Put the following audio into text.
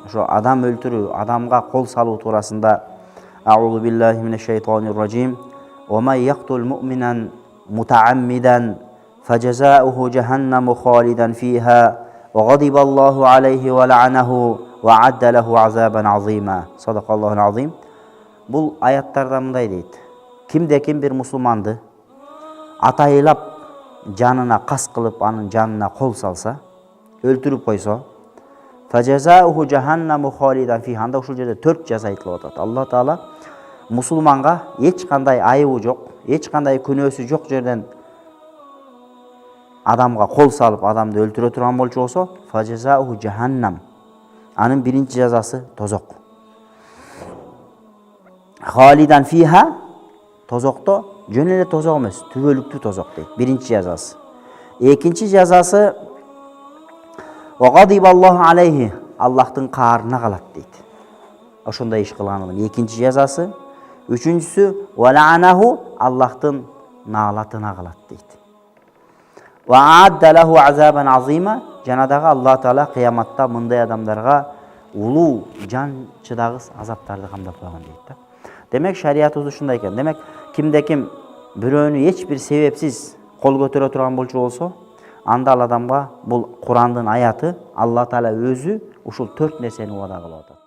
ошо адам өлтүрүү, адамга кол салуу туурасында Аузу биллахи минеш-шайтонир ражим. Ва ман яктул муъминан мутааммидан фажазауху джаханнаму халидан фиха ва гадибаллаху алейхи ва ла'анаху ва адда лаху азабан азима. Садакаллахул азим. Бул аяттарда мындай дейт. Кимде-ким бир мусулманды атайылап жанына кас кылып, анын жанына кол салса, өлтүрүп койсо, фажазауху джаханнаму халидан фиха. Анда ушул жерде 4 жаза айтылып атат. Алла Таала мусулманга эч кандай айыбы жок, эч кандай күнөөсү жок жерден адамга кол салып, адамды өлтүрө турган болчу болсо, фажазауху джаханнам. Анын биринчи жазасы тозок. Халидан фиха, тозокто жөн эле тозок эмес, түбөлүктүү тозок дейт. Биринчи жазасы. Экинчи жазасы ва гадибаллаху алейхи, Аллахтын каарына калат дейт. Ошондой иш кылганын экинчи жазасы. Үчүнчүсү ва ла'анаху, Аллахтын наалатына калат дейт. Ва адда лаху азабан азима, жана дагы Алла Таала кыяматта мындай адамдарга улуу жан чыдагыс азаптарды камдап койгон дейт. Демек шариятыбыз ушундай экен. Демек кимде-ким бирөөнү эч бир себепсиз кол көтөрө турган болчу болсо, анда ал адамга бул Курандын аяты, Алла Таала өзү ушул 4 нерсени убада кылып атат.